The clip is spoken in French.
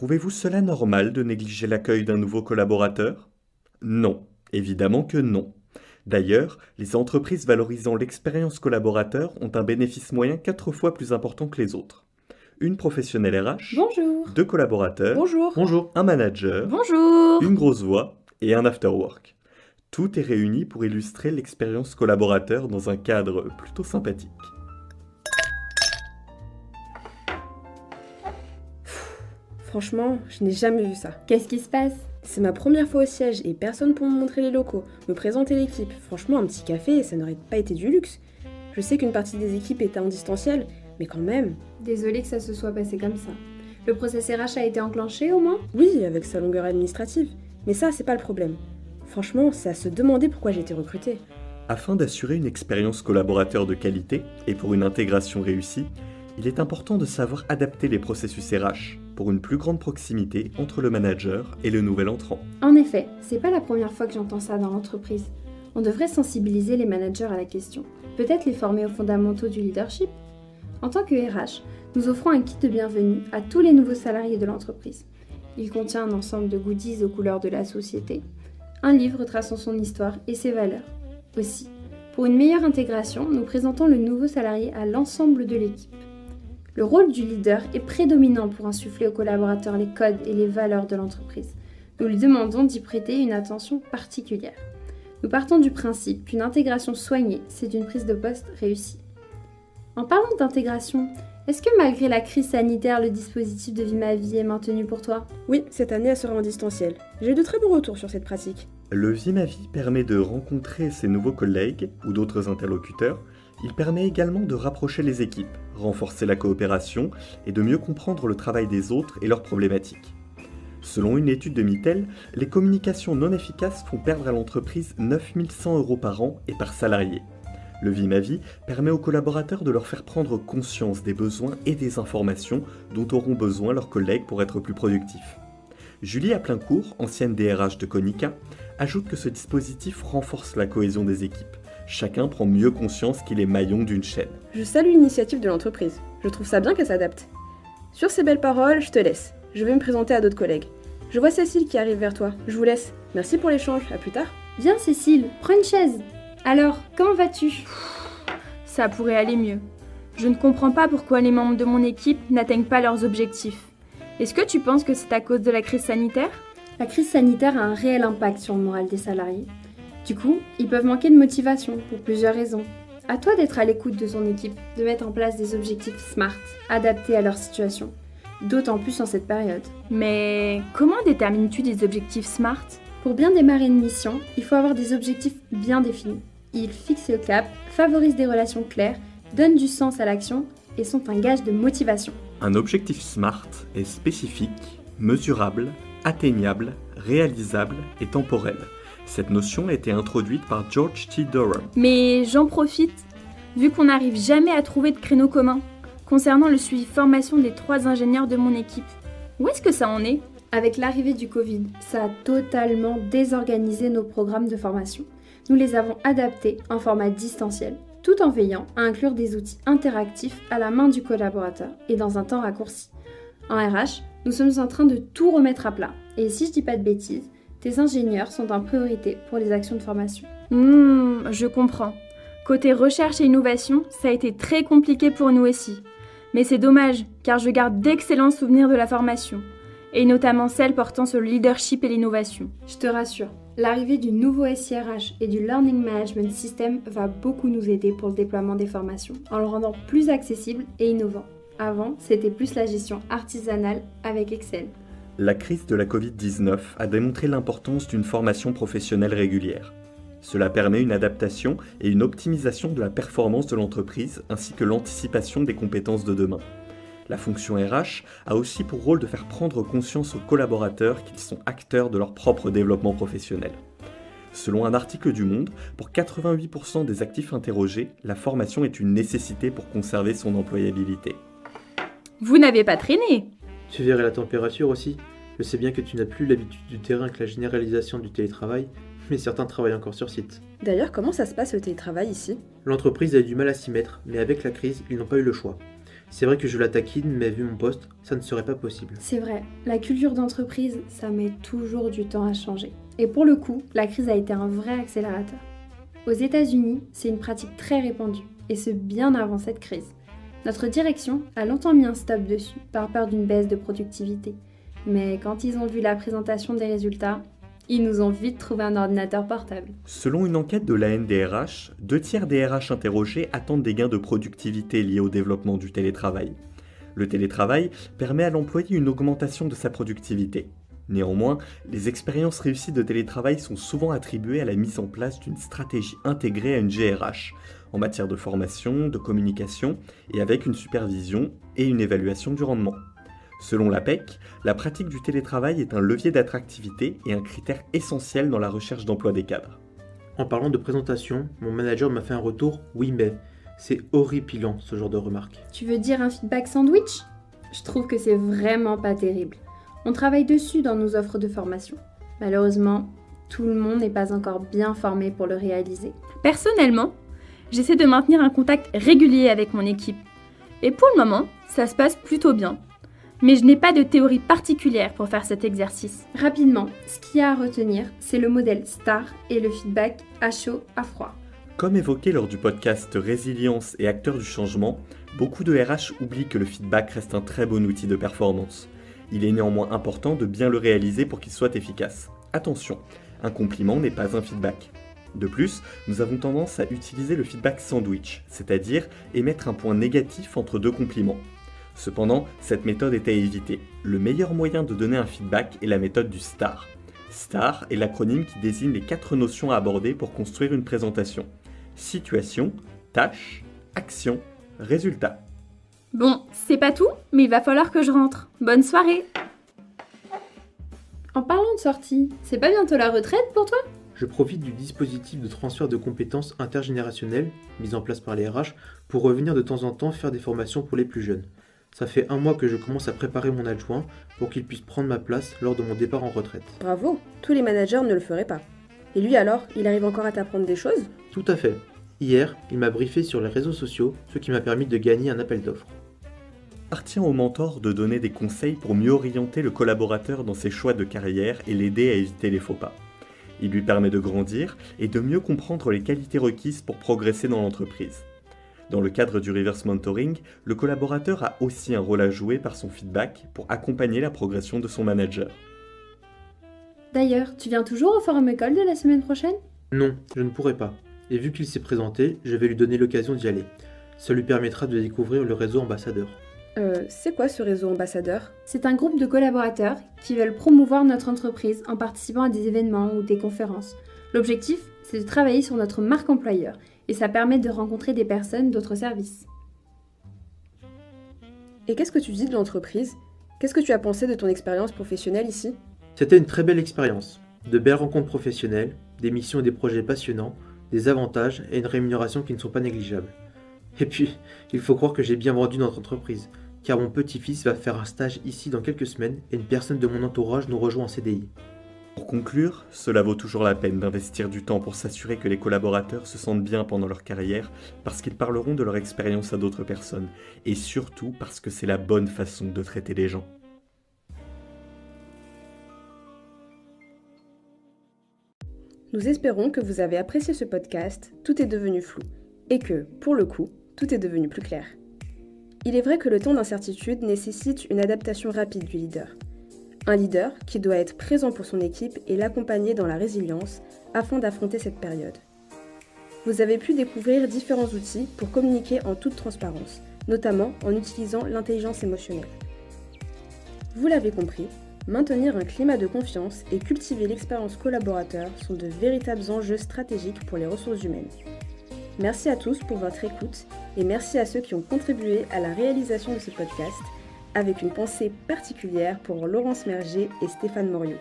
Trouvez-vous cela normal de négliger l'accueil d'un nouveau collaborateur? Non, évidemment que non. D'ailleurs, les entreprises valorisant l'expérience collaborateur ont un bénéfice moyen 4 fois plus important que les autres. Une professionnelle RH, Bonjour. 2 collaborateurs, Bonjour. un manager, Bonjour. une grosse voix et un afterwork. Tout est réuni pour illustrer l'expérience collaborateur dans un cadre plutôt sympathique. Franchement, je n'ai jamais vu ça. Qu'est-ce qui se passe? C'est ma première fois au siège et personne pour me montrer les locaux, me présenter l'équipe. Franchement, un petit café, ça n'aurait pas été du luxe. Je sais qu'une partie des équipes était en distanciel, mais quand même. Désolée que ça se soit passé comme ça. Le process RH a été enclenché au moins? Oui, avec sa longueur administrative. Mais ça, c'est pas le problème. Franchement, c'est à se demander pourquoi j'ai été recrutée. Afin d'assurer une expérience collaborateur de qualité et pour une intégration réussie, il est important de savoir adapter les processus RH pour une plus grande proximité entre le manager et le nouvel entrant. En effet, c'est pas la première fois que j'entends ça dans l'entreprise. On devrait sensibiliser les managers à la question. Peut-être les former aux fondamentaux du leadership. En tant que RH, nous offrons un kit de bienvenue à tous les nouveaux salariés de l'entreprise. Il contient un ensemble de goodies aux couleurs de la société, un livre traçant son histoire et ses valeurs. Aussi, pour une meilleure intégration, nous présentons le nouveau salarié à l'ensemble de l'équipe. Le rôle du leader est prédominant pour insuffler aux collaborateurs les codes et les valeurs de l'entreprise. Nous lui demandons d'y prêter une attention particulière. Nous partons du principe qu'une intégration soignée, c'est une prise de poste réussie. En parlant d'intégration, est-ce que malgré la crise sanitaire, le dispositif de Vie Ma Vie est maintenu pour toi? Oui, cette année, elle sera en distanciel. J'ai eu de très bons retours sur cette pratique. Le Vie Ma Vie permet de rencontrer ses nouveaux collègues ou d'autres interlocuteurs. Il permet également de rapprocher les équipes, renforcer la coopération et de mieux comprendre le travail des autres et leurs problématiques. Selon une étude de Mittel, les communications non efficaces font perdre à l'entreprise 9 100 € par an et par salarié. Le Vie Ma Vie permet aux collaborateurs de leur faire prendre conscience des besoins et des informations dont auront besoin leurs collègues pour être plus productifs. Julie Aplincourt, ancienne DRH de Konica, ajoute que ce dispositif renforce la cohésion des équipes. Chacun prend mieux conscience qu'il est maillon d'une chaîne. Je salue l'initiative de l'entreprise. Je trouve ça bien qu'elle s'adapte. Sur ces belles paroles, je te laisse. Je vais me présenter à d'autres collègues. Je vois Cécile qui arrive vers toi. Je vous laisse. Merci pour l'échange. À plus tard. Viens Cécile, prends une chaise. Alors, comment vas-tu? Ça pourrait aller mieux. Je ne comprends pas pourquoi les membres de mon équipe n'atteignent pas leurs objectifs. Est-ce que tu penses que c'est à cause de la crise sanitaire? La crise sanitaire a un réel impact sur le moral des salariés. Du coup, ils peuvent manquer de motivation pour plusieurs raisons. À toi d'être à l'écoute de ton équipe, de mettre en place des objectifs SMART, adaptés à leur situation. D'autant plus en cette période. Mais comment détermines-tu des objectifs SMART? Pour bien démarrer une mission, il faut avoir des objectifs bien définis. Ils fixent le cap, favorisent des relations claires, donnent du sens à l'action et sont un gage de motivation. Un objectif SMART est spécifique, mesurable, atteignable, réalisable et temporel. Cette notion a été introduite par George T. Durham. Mais j'en profite, vu qu'on n'arrive jamais à trouver de créneau commun, concernant le suivi formation des 3 ingénieurs de mon équipe. Où est-ce que ça en est? Avec l'arrivée du Covid, ça a totalement désorganisé nos programmes de formation. Nous les avons adaptés en format distanciel, tout en veillant à inclure des outils interactifs à la main du collaborateur et dans un temps raccourci. En RH, nous sommes en train de tout remettre à plat. Et si je dis pas de bêtises, tes ingénieurs sont en priorité pour les actions de formation. Je comprends. Côté recherche et innovation, ça a été très compliqué pour nous aussi. Mais c'est dommage, car je garde d'excellents souvenirs de la formation, et notamment celle portant sur le leadership et l'innovation. Je te rassure, l'arrivée du nouveau SIRH et du Learning Management System va beaucoup nous aider pour le déploiement des formations, en le rendant plus accessible et innovant. Avant, c'était plus la gestion artisanale avec Excel. La crise de la Covid-19 a démontré l'importance d'une formation professionnelle régulière. Cela permet une adaptation et une optimisation de la performance de l'entreprise ainsi que l'anticipation des compétences de demain. La fonction RH a aussi pour rôle de faire prendre conscience aux collaborateurs qu'ils sont acteurs de leur propre développement professionnel. Selon un article du Monde, pour 88% des actifs interrogés, la formation est une nécessité pour conserver son employabilité. Vous n'avez pas traîné? Tu verrais la température aussi. Je sais bien que tu n'as plus l'habitude du terrain que la généralisation du télétravail, mais certains travaillent encore sur site. D'ailleurs, comment ça se passe le télétravail ici? L'entreprise a eu du mal à s'y mettre, mais avec la crise, ils n'ont pas eu le choix. C'est vrai que je la taquine, mais vu mon poste, ça ne serait pas possible. C'est vrai, la culture d'entreprise, ça met toujours du temps à changer. Et pour le coup, la crise a été un vrai accélérateur. Aux États-Unis, c'est une pratique très répandue, et ce bien avant cette crise. Notre direction a longtemps mis un stop dessus, par peur d'une baisse de productivité. Mais quand ils ont vu la présentation des résultats, ils nous ont vite trouvé un ordinateur portable. Selon une enquête de l'ANDRH, 2/3 des RH interrogés attendent des gains de productivité liés au développement du télétravail. Le télétravail permet à l'employé une augmentation de sa productivité. Néanmoins, les expériences réussies de télétravail sont souvent attribuées à la mise en place d'une stratégie intégrée à une GRH, en matière de formation, de communication, et avec une supervision et une évaluation du rendement. Selon l'APEC, la pratique du télétravail est un levier d'attractivité et un critère essentiel dans la recherche d'emploi des cadres. En parlant de présentation, mon manager m'a fait un retour « oui mais ». C'est horripilant ce genre de remarques. Tu veux dire un feedback sandwich ? Je trouve que c'est vraiment pas terrible. On travaille dessus dans nos offres de formation. Malheureusement, tout le monde n'est pas encore bien formé pour le réaliser. Personnellement, j'essaie de maintenir un contact régulier avec mon équipe. Et pour le moment, ça se passe plutôt bien. Mais je n'ai pas de théorie particulière pour faire cet exercice. Rapidement, ce qu'il y a à retenir, c'est le modèle STAR et le feedback à chaud, à froid. Comme évoqué lors du podcast Résilience et acteurs du changement, beaucoup de RH oublient que le feedback reste un très bon outil de performance. Il est néanmoins important de bien le réaliser pour qu'il soit efficace. Attention, un compliment n'est pas un feedback. De plus, nous avons tendance à utiliser le feedback sandwich, c'est-à-dire émettre un point négatif entre deux compliments. Cependant, cette méthode est à éviter. Le meilleur moyen de donner un feedback est la méthode du STAR. STAR est l'acronyme qui désigne les 4 notions à aborder pour construire une présentation. Situation, tâche, action, résultat. Bon, c'est pas tout, mais il va falloir que je rentre. Bonne soirée! En parlant de sortie, c'est pas bientôt la retraite pour toi ? Je profite du dispositif de transfert de compétences intergénérationnelles mis en place par les RH pour revenir de temps en temps faire des formations pour les plus jeunes. Ça fait 1 mois que je commence à préparer mon adjoint pour qu'il puisse prendre ma place lors de mon départ en retraite. Bravo, tous les managers ne le feraient pas. Et lui alors, il arrive encore à t'apprendre des choses ? Tout à fait. Hier, il m'a briefé sur les réseaux sociaux, ce qui m'a permis de gagner un appel d'offres. Appartient au mentor de donner des conseils pour mieux orienter le collaborateur dans ses choix de carrière et l'aider à éviter les faux pas. Il lui permet de grandir et de mieux comprendre les qualités requises pour progresser dans l'entreprise. Dans le cadre du reverse mentoring, le collaborateur a aussi un rôle à jouer par son feedback pour accompagner la progression de son manager. D'ailleurs, tu viens toujours au forum école de la semaine prochaine ? Non, je ne pourrai pas. Et vu qu'il s'est présenté, je vais lui donner l'occasion d'y aller. Ça lui permettra de découvrir le réseau ambassadeur. C'est quoi ce réseau ambassadeur ? C'est un groupe de collaborateurs qui veulent promouvoir notre entreprise en participant à des événements ou des conférences. L'objectif, c'est de travailler sur notre marque employeur et ça permet de rencontrer des personnes d'autres services. Et qu'est-ce que tu dis de l'entreprise ? Qu'est-ce que tu as pensé de ton expérience professionnelle ici ? C'était une très belle expérience. De belles rencontres professionnelles, des missions et des projets passionnants, des avantages et une rémunération qui ne sont pas négligeables. Et puis, il faut croire que j'ai bien vendu notre entreprise, car mon petit-fils va faire un stage ici dans quelques semaines et une personne de mon entourage nous rejoint en CDI. Pour conclure, cela vaut toujours la peine d'investir du temps pour s'assurer que les collaborateurs se sentent bien pendant leur carrière, parce qu'ils parleront de leur expérience à d'autres personnes, et surtout parce que c'est la bonne façon de traiter les gens. Nous espérons que vous avez apprécié ce podcast, tout est devenu flou, et que, pour le coup, tout est devenu plus clair. Il est vrai que le temps d'incertitude nécessite une adaptation rapide du leader. Un leader qui doit être présent pour son équipe et l'accompagner dans la résilience afin d'affronter cette période. Vous avez pu découvrir différents outils pour communiquer en toute transparence, notamment en utilisant l'intelligence émotionnelle. Vous l'avez compris, maintenir un climat de confiance et cultiver l'expérience collaborateur sont de véritables enjeux stratégiques pour les ressources humaines. Merci à tous pour votre écoute et merci à ceux qui ont contribué à la réalisation de ce podcast, avec une pensée particulière pour Laurence Merger et Stéphane Moriot.